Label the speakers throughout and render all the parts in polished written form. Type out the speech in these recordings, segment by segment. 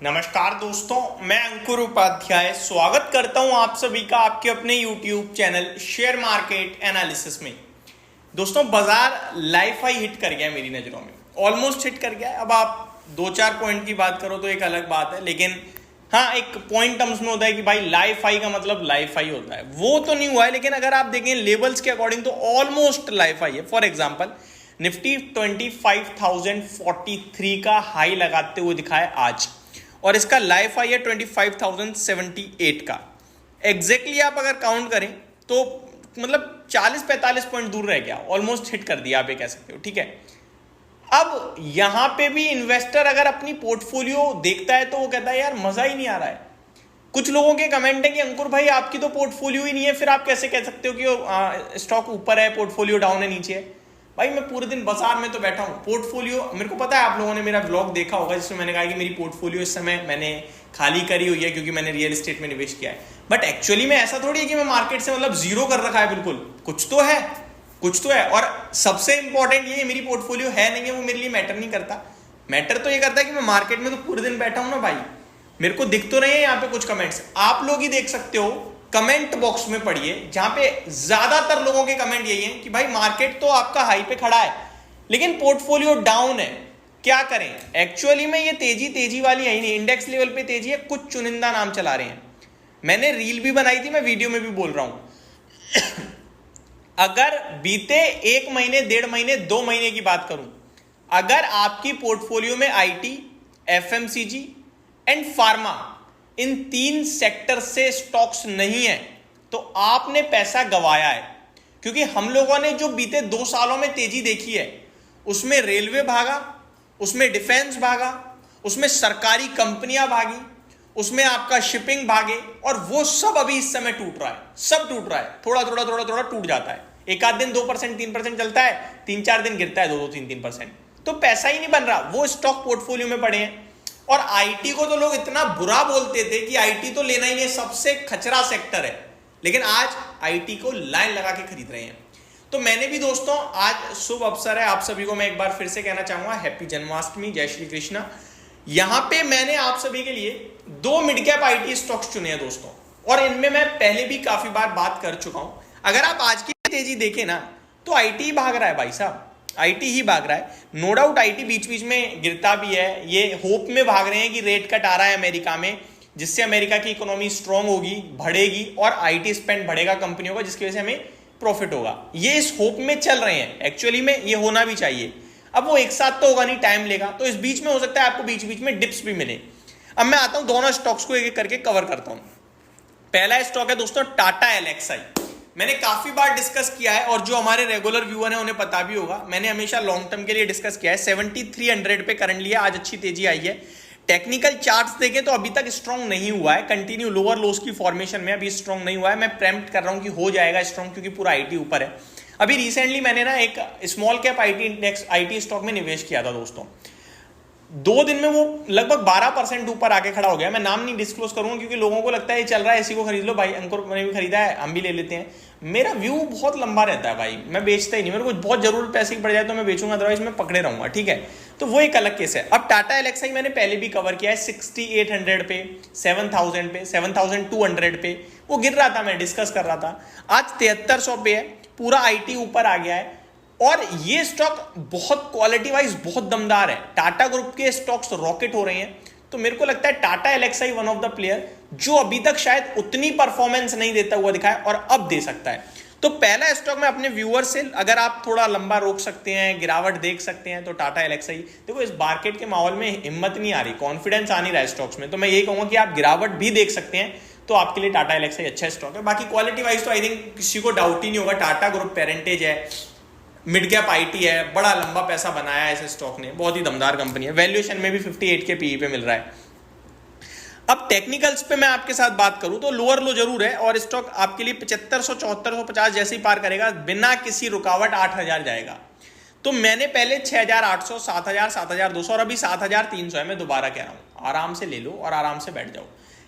Speaker 1: नमस्कार दोस्तों, मैं अंकुर उपाध्याय स्वागत करता हूं आप सभी का आपके अपने YouTube channel share market analysis में। दोस्तों, बाजार लाइफ हाई हिट कर गया है मेरी नज़रों में, ऑलमोस्ट हिट कर गया है। अब आप 2-4 पॉइंट की बात करो तो एक अलग बात है, लेकिन हाँ, एक पॉइंट टर्म्स में होता है कि भाई लाइफ हाई का मतलब लाइफ हाई होता है, वो तो नहीं हुआ है। लेकिन अगर आप देखें लेवल्स के अकॉर्डिंग तो ऑलमोस्ट लाइफ हाई है। फॉर एग्जाम्पल, निफ्टी 25,043 का हाई लगाते हुए दिखाए आज, और इसका लाइफ हाई है 25,078 का। एग्जैक्टली आप अगर काउंट करें तो मतलब 40-45 पॉइंट दूर रह गया, ऑलमोस्ट हिट कर दिया आप ये कह सकते हो। ठीक है, अब यहां पे भी इन्वेस्टर अगर अपनी पोर्टफोलियो देखता है तो वो कहता है यार मजा ही नहीं आ रहा है। कुछ लोगों के कमेंट है कि अंकुर भाई आपकी तो पोर्टफोलियो ही नहीं है, फिर आप कैसे कह सकते हो कि स्टॉक ऊपर है पोर्टफोलियो डाउन है नीचे है। भाई मैं पूरे दिन बाजार में तो बैठा हूँ, पोर्टफोलियो मेरे को पता है, आप लोगों ने मेरा ब्लॉग देखा होगा जिसमें मैंने कहा कि मेरी पोर्टफोलियो इस समय मैंने खाली करी हुई है क्योंकि मैंने रियल एस्टेट में निवेश किया है। बट एक्चुअली में ऐसा थोड़ी है कि मैं मार्केट से मतलब जीरो कर रखा है, बिल्कुल कुछ तो है, कुछ तो है। और सबसे इंपॉर्टेंट ये मेरी पोर्टफोलियो है नहीं है वो मेरे लिए मैटर नहीं करता। मैटर तो ये करता है कि मैं मार्केट में तो पूरे दिन बैठा हूं ना भाई। मेरे को दिख तो रहे हैं यहाँ पे कुछ कमेंट्स, आप लोग ही देख सकते हो, कमेंट बॉक्स में पढ़िए, जहां पे ज्यादातर लोगों के कमेंट यही है कि भाई मार्केट तो आपका हाई पे खड़ा है लेकिन पोर्टफोलियो डाउन है, क्या करें। एक्चुअली में ये तेजी वाली है ही नहीं, इंडेक्स लेवल पे तेजी है, कुछ चुनिंदा नाम चला रहे हैं। मैंने रील भी बनाई थी, मैं वीडियो में भी बोल रहा हूं अगर बीते 1 महीने, 1.5 महीने, 2 महीने की बात करूं, अगर आपकी पोर्टफोलियो में IT, FMCG and pharma, in 3 sector से स्टॉक्स नहीं है तो आपने पैसा गवाया है। क्योंकि हम लोगों ने जो बीते 2 सालों में तेजी देखी है उसमें रेलवे भागा, उसमें डिफेंस भागा, उसमें सरकारी कंपनियां भागी, उसमें आपका शिपिंग भागे, और वो सब अभी इस समय टूट रहा है, सब टूट रहा है, थोड़ा टूट जाता है। एक आध दिन 2%, 3% चलता है, 3-4 दिन गिरता है 2-3%, तो पैसा ही नहीं बन रहा, वो स्टॉक पोर्टफोलियो में पड़े हैं। और आईटी को तो लोग इतना बुरा बोलते थे कि आईटी तो लेना ही नहीं, सबसे खचरा सेक्टर है, लेकिन आज आईटी को लाइन लगा के खरीद रहे हैं। तो मैंने भी दोस्तों, आज शुभ अवसर है, आप सभी को मैं एक बार फिर से कहना चाहूंगा हैप्पी जन्माष्टमी, जय श्री कृष्ण। यहां पे मैंने आप सभी के लिए 2 मिड कैप आईटी स्टॉक्स चुने हैं दोस्तों, और इनमें मैं पहले भी काफी बार बात कर चुका हूं। अगर आप आज की तेजी देखें ना तो आईटी भाग रहा है भाई साहब, आईटी ही भाग रहा है। नो डाउट आईटी बीच बीच में गिरता भी है, ये होप में भाग रहे हैं कि रेट कट आ रहा है अमेरिका में, जिससे अमेरिका की इकोनॉमी स्ट्रांग होगी, बढ़ेगी और आईटी स्पेंड बढ़ेगा कंपनियों का, जिसकी वजह से हमें प्रॉफिट होगा। ये इस होप में चल रहे हैं, एक्चुअली में ये होना भी चाहिए। अब वो एक साथ तो होगा नहीं, टाइम लेगा, तो इस बीच में हो सकता है आपको बीच बीच में डिप्स भी मिले। अब मैं आता हूं, दोनों स्टॉक्स को एक एक करके कवर करता हूं। पहला स्टॉक है दोस्तों टाटा एलएक्सआई। मैंने काफी बार डिस्कस किया है, और जो हमारे रेगुलर व्यूअर हैं उन्हें पता भी होगा, मैंने हमेशा लॉन्ग टर्म के लिए डिस्कस किया है। 7300 पे करंटली है, आज अच्छी तेजी आई है। टेक्निकल चार्ट्स देखें तो अभी तक स्ट्रॉन्ग नहीं हुआ है, कंटिन्यू लोअर लोस की फॉर्मेशन में, अभी स्ट्रॉन्ग नहीं हुआ है। मैं प्रेम्प्ट कर रहा हूं कि हो जाएगा स्ट्रॉन्ग, क्योंकि पूरा आईटी ऊपर है। अभी रिसेंटली मैंने ना एक small cap IT index IT stock में निवेश किया था दोस्तों, 2 दिन में वो लगभग 12% ऊपर आके खड़ा हो गया। मैं नाम नहीं डिस्क्लोज करूंगा क्योंकि लोगों को लगता है ये चल रहा है इसी को खरीद लो भाई, अंकुर ने भी खरीदा है हम भी ले लेते हैं। मेरा व्यू बहुत लंबा रहता है भाई, मैं बेचता ही नहीं, मेरे को बहुत जरूरत पैसे की पड़ जाए तो मैं बेचूंगा, अदरवाइज मैं पकड़े रहूंगा। ठीक है, तो वो एक अलग केस है। अब टाटा एलएक्सआई मैंने पहले भी कवर किया है, 6800 पे, 7000 पे, 7200 पे वो गिर रहा था, मैं डिस्कस कर रहा था। आज 7300 पे है, पूरा आईटी ऊपर आ गया है, और ये स्टॉक बहुत क्वालिटी वाइज बहुत दमदार है। टाटा ग्रुप के स्टॉक्स रॉकेट हो रहे हैं, तो मेरे को लगता है Tata LXI one of the player जो अभी तक शायद उतनी परफॉर्मेंस नहीं देता हुआ दिखा है और अब दे सकता है। तो पहला स्टॉक में अपने व्यूअर से, अगर आप थोड़ा लंबा रोक सकते हैं, गिरावट देख सकते हैं, तो टाटा एलएक्सआई। देखो इस मार्केट के माहौल में हिम्मत नहीं आ रही, कॉन्फिडेंस आ नहीं रहा है स्टॉक्स में, तो मैं यही कहूंगा कि आप गिरावट भी देख सकते हैं, तो आपके लिए टाटा एलएक्सआई अच्छा स्टॉक है। बाकी क्वालिटी वाइज तो आई थिंक किसी को डाउट ही नहीं होगा, टाटा ग्रुप पेरेंटेज है, मिड कैप आईटी है, बड़ा लंबा पैसा बनाया है इस स्टॉक ने, बहुत ही दमदार कंपनी है। वैल्यूएशन में भी 58 के पीई पे मिल रहा है। अब टेक्निकल्स पे मैं आपके साथ बात करूं तो लोअर लो जरूर है, और स्टॉक आपके लिए 7500, 7450 जैसे ही पार करेगा बिना किसी रुकावट 8000 जाएगा। तो मैंने पहले 6800, 7000, 7200 और अभी 7300 है। मैं दोबारा कह रहा हूं, आराम से ले लो और आराम से बैठ जाओ,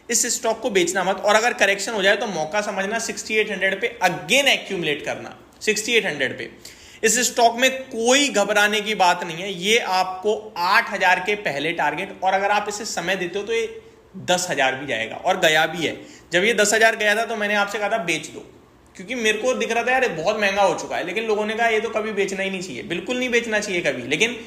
Speaker 1: इस स्टॉक को बेचना मत, और अगर करेक्शन हो जाए तो मौका समझना 6800 पे अगेन एक्यूमुलेट करना, 6800 पे। इस स्टॉक में कोई घबराने की बात नहीं है। ये आपको 8,000 के पहले टारगेट, और अगर आप इसे समय देते हो तो ये 10,000 भी जाएगा, और गया भी है। जब ये 10,000 गया था तो मैंने आपसे कहा था बेच दो, क्योंकि मेरे को दिख रहा था यार ये बहुत महंगा हो चुका है, लेकिन लोगों ने कहा ये तो कभी बेचना ही नहीं चाहिए, बिल्कुल नहीं बेचना चाहिए कभी। लेकिन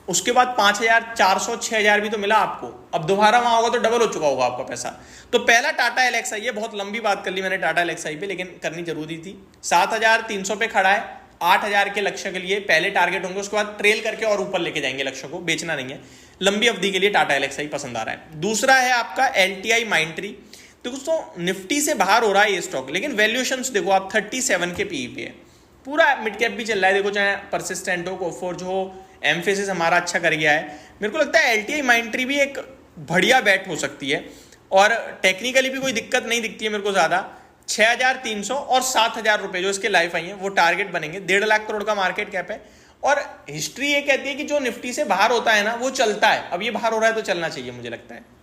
Speaker 1: उसके बाद 5,400 6,000 भी तो मिला आपको, अब दोबारा वहां होगा तो डबल हो चुका होगा आपका पैसा। तो पहला टाटा एलएक्सआई, ये बहुत लंबी बात कर ली मैंने टाटा एलएक्सआई पे, लेकिन करनी जरूरी थी। 7,300 पे खड़ा है, 8,000 के लक्ष्य के लिए पहले टारगेट होंगे, उसके बाद ट्रेल करके और ऊपर लेके जाएंगे लक्ष्य को, बेचना नहीं है। लंबी अवधि के लिए टाटा एलएक्सआई पसंद आ रहा है। दूसरा है आपका एलटीआई माइंट्री। तो दोस्तों निफ्टी से बाहर हो रहा है ये स्टॉक, लेकिन वैल्यूएशंस देखो आप 37 के पीई पे है, पूरा मिड कैप भी चल रहा है। देखो चाहे परसिस्टेंट हो, कोफोर्ज हो, एम्फेसिस हमारा अच्छा कर गया है। मेरे को लगता है एलटीआई माइंट्री भी एक बढ़िया बैट हो सकती है, और टेक्निकली भी कोई दिक्कत नहीं दिखती है मेरे को ज़्यादा। 6,300 और 7,000 रुपये जो इसके लाइफ आई है वो टारगेट बनेंगे। 1.5 लाख करोड़ का मार्केट कैप है, और हिस्ट्री ये कहती है कि जो निफ्टी से बाहर होता है ना वो चलता है। अब ये बाहर हो रहा है तो चलना चाहिए मुझे लगता है।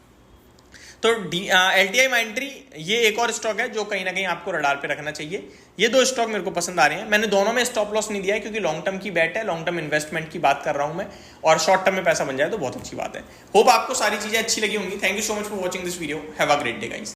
Speaker 1: तो एलटीआई माइंट्री ये एक और स्टॉक है जो कहीं ना कहीं आपको रडार पे रखना चाहिए। ये दो स्टॉक मेरे को पसंद आ रहे हैं। मैंने दोनों में स्टॉप लॉस नहीं दिया है, क्योंकि लॉन्ग टर्म की बैट है, लॉन्ग टर्म इन्वेस्टमेंट की बात कर रहा हूं मैं, और शॉर्ट टर्म में पैसा बन जाए तो बहुत अच्छी बात है। होप आपको सारी चीजें अच्छी लगी होंगी। Thank you so much for watching this video. Have a great day guys.